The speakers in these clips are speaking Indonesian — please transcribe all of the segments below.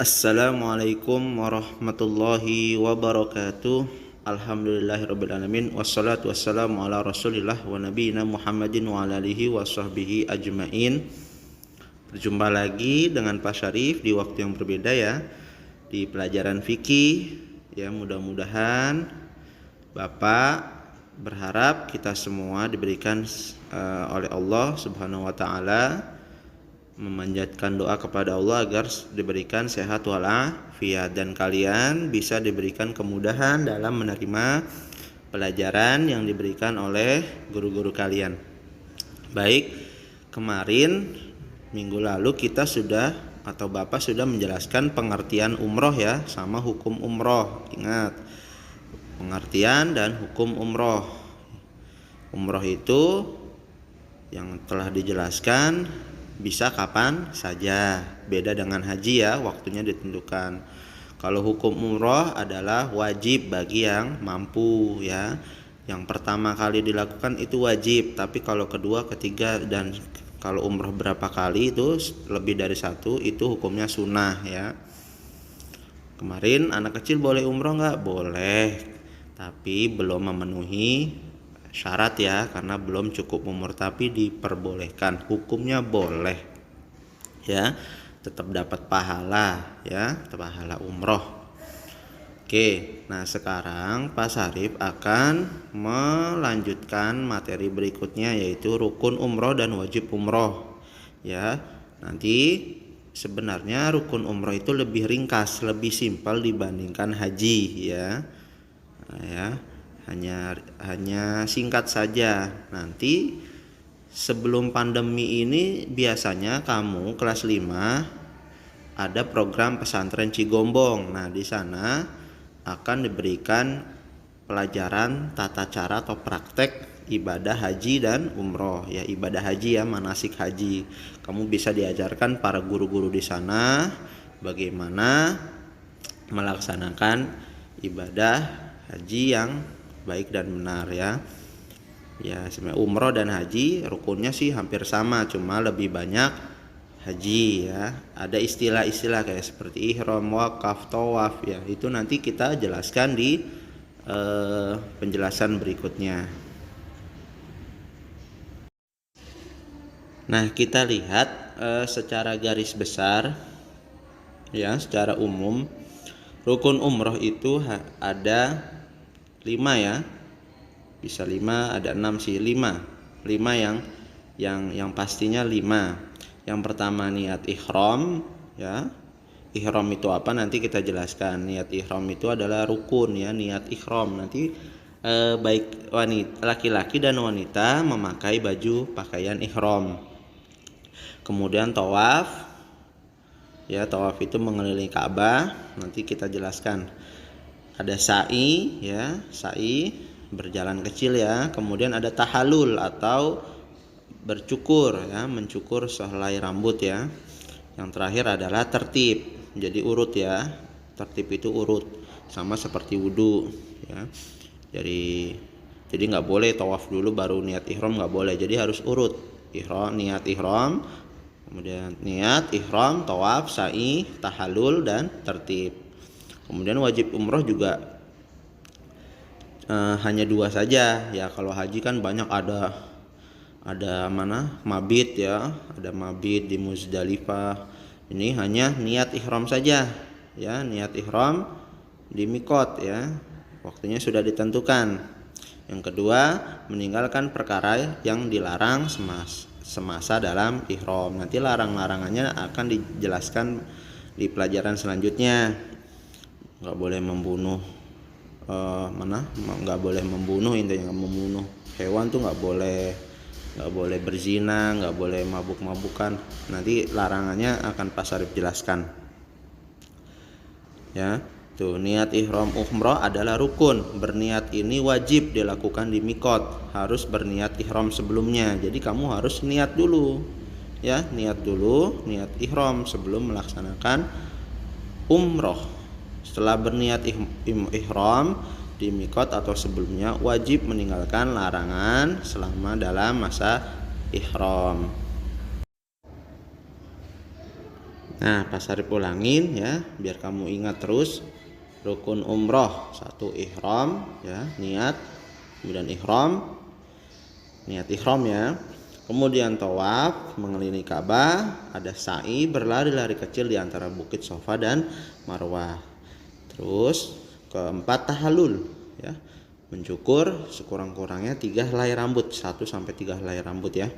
Assalamualaikum warahmatullahi wabarakatuh. Alhamdulillahirrabbilalamin. Wassalatu wassalamu ala rasulillah wa nabiyina Muhammadin wa ala alihi wa sahbihi ajma'in. Berjumpa lagi dengan Pak Syarif di waktu yang berbeda ya, di pelajaran fikih. Ya, mudah-mudahan Bapak berharap kita semua diberikan oleh Allah Subhanahu wa taala, memanjatkan doa kepada Allah agar diberikan sehat walafiat dan kalian bisa diberikan kemudahan dalam menerima pelajaran yang diberikan oleh guru-guru kalian. Baik, kemarin minggu lalu kita sudah atau Bapak sudah menjelaskan pengertian umroh ya, sama hukum umroh. Ingat, pengertian dan hukum umroh. Umroh itu yang telah dijelaskan bisa kapan saja, beda dengan haji ya, waktunya ditentukan. Kalau hukum umroh adalah wajib bagi yang mampu ya. Yang pertama kali dilakukan itu wajib, tapi kalau kedua, ketiga, dan kalau umroh berapa kali itu lebih dari satu, itu hukumnya sunnah ya. Kemarin anak kecil boleh umroh nggak? Boleh, tapi belum memenuhi syarat ya, karena belum cukup umur, tapi diperbolehkan, hukumnya boleh ya, tetap dapat pahala ya, pahala umroh. Oke, nah sekarang Pak Syarif akan melanjutkan materi berikutnya, yaitu rukun umroh dan wajib umroh ya. Nanti sebenarnya rukun umroh itu lebih ringkas, lebih simpel dibandingkan haji ya. Nah, ya, hanya singkat saja. Nanti sebelum pandemi ini biasanya kamu kelas 5 ada program pesantren Cigombong. Nah, di sana akan diberikan pelajaran tata cara atau praktek ibadah haji dan umroh ya, ibadah haji ya, manasik haji. Kamu bisa diajarkan para guru-guru di sana bagaimana melaksanakan ibadah haji yang baik dan benar ya. Ya, sebenarnya umroh dan haji rukunnya sih hampir sama, cuma lebih banyak haji ya. Ada istilah-istilah kayak seperti ihram, wakaf, tawaf ya. Itu nanti kita jelaskan di penjelasan berikutnya. Nah, kita lihat secara garis besar ya, secara umum rukun umroh itu ada 5 ya, bisa 5, ada 6 sih, 5 yang pastinya 5. Yang pertama niat ihram ya. Ihram itu apa nanti kita jelaskan. Niat ihram itu adalah rukun ya, niat ihram. Nanti baik wanita, laki-laki dan wanita memakai baju pakaian ihram. Kemudian tawaf ya, tawaf itu mengelilingi Ka'bah, nanti kita jelaskan. Ada sa'i ya, sa'i berjalan kecil ya. Kemudian ada tahallul atau bercukur ya, mencukur sehelai rambut ya. Yang terakhir adalah tertib, jadi urut ya. Tertib itu urut, sama seperti wudu ya. Jadi nggak boleh tawaf dulu baru niat ihram, nggak boleh. Jadi harus urut. Ihram, niat ihram, kemudian niat ihram, tawaf, sa'i, tahallul, dan tertib. Kemudian wajib umroh juga hanya 2 saja ya. Kalau haji kan banyak, ada mana mabit ya, ada mabit di Muzdalifah. Ini hanya niat ihram saja ya, niat ihram di mikot ya, waktunya sudah ditentukan. Yang kedua, meninggalkan perkara yang dilarang semasa dalam ihram. Nanti larang-larangannya akan dijelaskan di pelajaran selanjutnya. Nggak boleh membunuh nggak boleh membunuh, intinya membunuh hewan tuh nggak boleh berzina, nggak boleh mabuk-mabukan. Nanti larangannya akan Pak Syarif jelaskan ya. Tuh, niat ihram umroh adalah rukun. Berniat ini wajib dilakukan di mikot, harus berniat ihram sebelumnya. Jadi kamu harus niat dulu ya, niat ihram sebelum melaksanakan umroh. Setelah berniat ihram di mikot atau sebelumnya, wajib meninggalkan larangan selama dalam masa ihram. Nah, Pak Sarip ulangin ya, biar kamu ingat terus. Rukun umroh, 1 ihram ya, niat, kemudian ihram, niat ihram ya. Kemudian tawaf mengelilingi Ka'bah, ada sa'i berlari-lari kecil di antara Bukit Safa dan Marwah. Terus keempat tahallul ya. Mencukur sekurang-kurangnya 3 helai rambut, 1 sampai 3 helai rambut ya.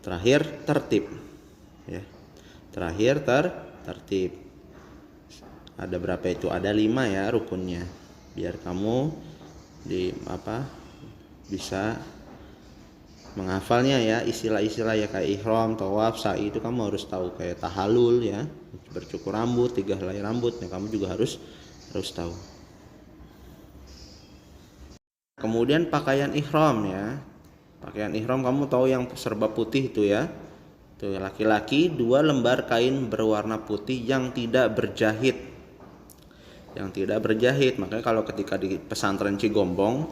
Terakhir tertib ya. Terakhir tertib. Ada berapa itu? Ada 5 ya rukunnya. Biar kamu bisa menghafalnya ya, istilah-istilah ya, kayak ihram, tawaf, sa'i itu kamu harus tahu. Kayak tahallul ya, bercukur rambut, 3 helai rambut ya, kamu juga harus tahu. Kemudian pakaian ihram ya. Pakaian ihram kamu tahu yang serba putih itu ya. Tuh, laki-laki 2 lembar kain berwarna putih yang tidak berjahit. Makanya kalau ketika di pesantren Cigombong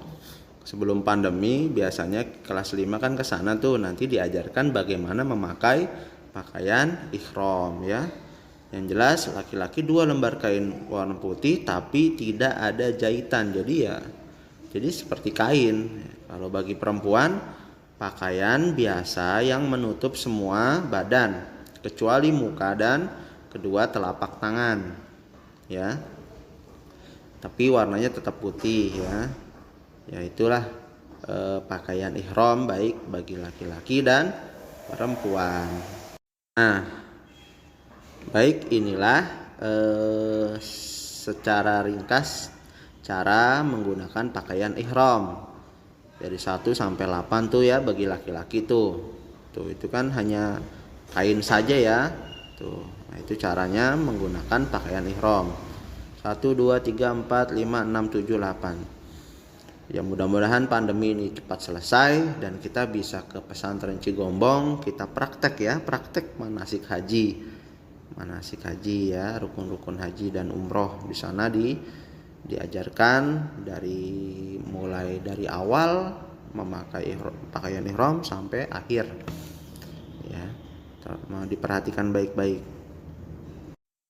sebelum pandemi biasanya kelas 5 kan ke sana tuh, nanti diajarkan bagaimana memakai pakaian ihram ya. Yang jelas laki-laki 2 lembar kain warna putih tapi tidak ada jahitan. Jadi seperti kain. Kalau bagi perempuan, pakaian biasa yang menutup semua badan kecuali muka dan kedua telapak tangan ya. Tapi warnanya tetap putih ya. Ya itulah pakaian ihram baik bagi laki-laki dan perempuan. Nah, baik, inilah secara ringkas cara menggunakan pakaian ihram. Dari 1 sampai 8 tuh ya bagi laki-laki tuh. Tuh itu kan hanya kain saja ya. Tuh. Nah, itu caranya menggunakan pakaian ihram. 1 2 3 4 5 6 7 8. Ya mudah-mudahan pandemi ini cepat selesai dan kita bisa ke pesantren Cigombong, kita praktek manasik haji ya, rukun-rukun haji dan umroh. Di sana diajarkan mulai dari awal memakai pakaian ihram sampai akhir ya. Diperhatikan baik-baik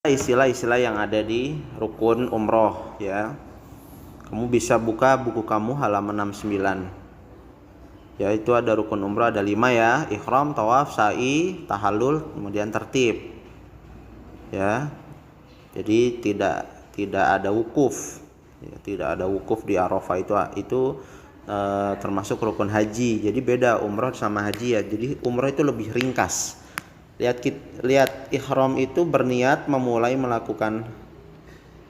istilah-istilah yang ada di rukun umroh ya. Kamu bisa buka buku kamu halaman 69 ya. Itu ada rukun umroh ada 5 ya, ihram, tawaf, sa'i, tahallul, kemudian tertib ya. Jadi tidak ada wukuf ya, tidak ada wukuf di Arafah. Itu termasuk rukun haji. Jadi beda umroh sama haji ya. Jadi umroh itu lebih ringkas. Lihat ihram itu berniat memulai melakukan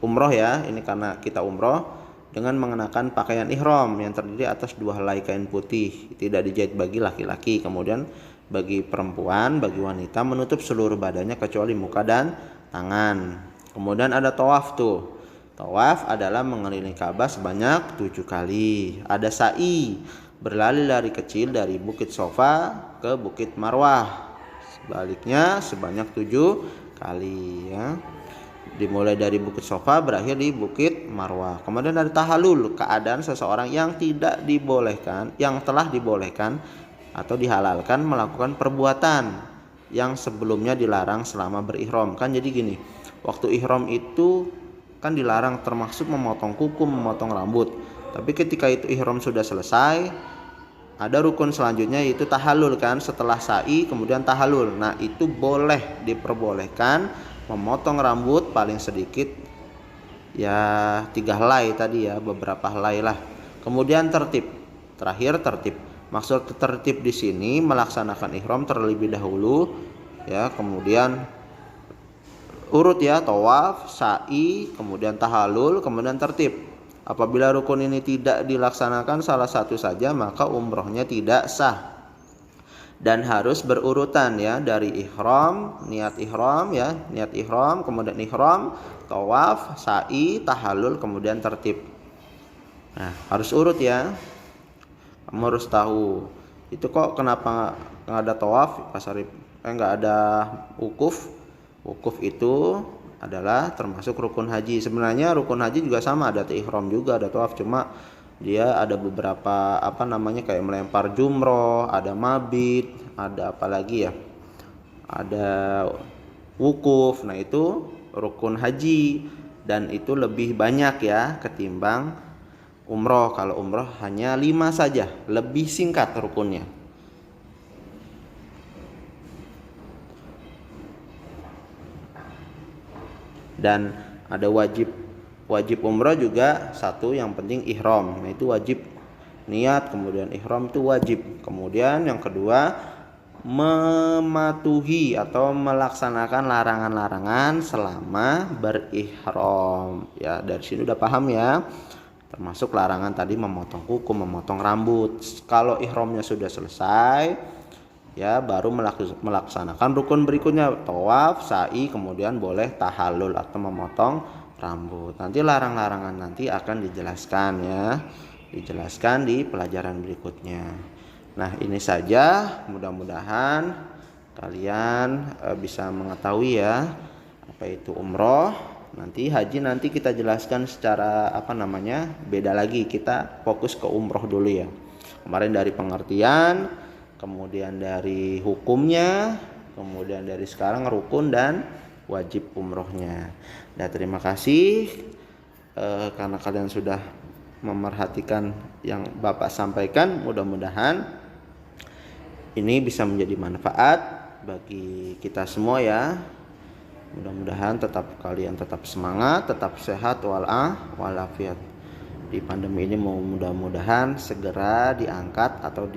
umroh ya. Ini karena kita umroh dengan mengenakan pakaian ihram yang terdiri atas 2 helai kain putih, tidak dijahit bagi laki-laki. Kemudian bagi perempuan, bagi wanita menutup seluruh badannya kecuali muka dan tangan. Kemudian ada tawaf tuh. Tawaf adalah mengelilingi Ka'bah sebanyak 7 kali. Ada sa'i, berlari-lari kecil dari Bukit Safa ke Bukit Marwah. Sebaliknya sebanyak 7 kali ya. Dimulai dari Bukit Safa berakhir di Bukit Marwah. Kemudian ada tahallul, keadaan seseorang yang telah dibolehkan atau dihalalkan melakukan perbuatan yang sebelumnya dilarang selama berihram. Kan jadi gini, waktu ihram itu kan dilarang, termasuk memotong kuku, memotong rambut. Tapi ketika itu ihram sudah selesai, ada rukun selanjutnya yaitu tahallul kan, setelah sa'i kemudian tahallul. Nah, itu diperbolehkan memotong rambut paling sedikit ya 3 helai tadi ya, beberapa helai lah. Kemudian terakhir tertib. Maksud tertib di sini melaksanakan ihram terlebih dahulu ya, kemudian urut ya, tawaf, sa'i, kemudian tahallul, kemudian tertib. Apabila rukun ini tidak dilaksanakan salah satu saja, maka umrohnya tidak sah. Dan harus berurutan ya, dari ihram, niat ihram, kemudian ihram, tawaf, sa'i, tahallul, kemudian tertib. Nah, harus urut ya. Kamu harus tahu. Itu kok kenapa nggak ada tawaf, nggak ada wukuf? Wukuf itu adalah termasuk rukun haji. Sebenarnya rukun haji juga sama, ada ihram juga, ada tawaf, cuma dia ada beberapa kayak melempar jumroh, ada mabit, ada apa lagi ya, ada wukuf. Nah itu rukun haji, dan itu lebih banyak ya ketimbang umroh. Kalau umroh hanya 5 saja, lebih singkat rukunnya. Dan ada wajib umroh juga satu, yang penting ihram. Nah itu wajib niat, kemudian ihram itu wajib. Kemudian yang kedua, mematuhi atau melaksanakan larangan-larangan selama berihram. Ya, dari sini udah paham ya. Termasuk larangan tadi memotong kuku, memotong rambut. Kalau ihramnya sudah selesai, ya baru melaksanakan rukun berikutnya, tawaf, sa'i, kemudian boleh tahallul atau memotong rambut. Nanti larangan-larangan nanti akan dijelaskan ya, dijelaskan di pelajaran berikutnya. Nah ini saja, mudah-mudahan kalian bisa mengetahui ya apa itu umroh. Nanti haji nanti kita jelaskan secara beda lagi. Kita fokus ke umroh dulu ya. Kemarin dari pengertian, kemudian dari hukumnya, kemudian dari sekarang rukun dan wajib umrohnya. Dan terima kasih karena kalian sudah memerhatikan yang Bapak sampaikan. Mudah-mudahan ini bisa menjadi manfaat bagi kita semua ya. Mudah-mudahan kalian tetap semangat, tetap sehat walafiat. Di pandemi ini mudah-mudahan segera diangkat atau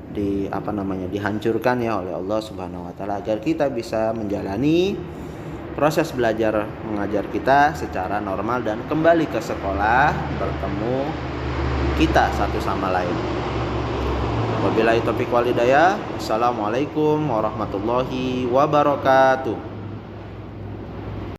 dihancurkan ya oleh Allah Subhanahu wa taala, agar kita bisa menjalani proses belajar mengajar kita secara normal dan kembali ke sekolah, bertemu kita satu sama lain. Wabillahi taufiq wal hidayah. Assalamualaikum warahmatullahi wabarakatuh.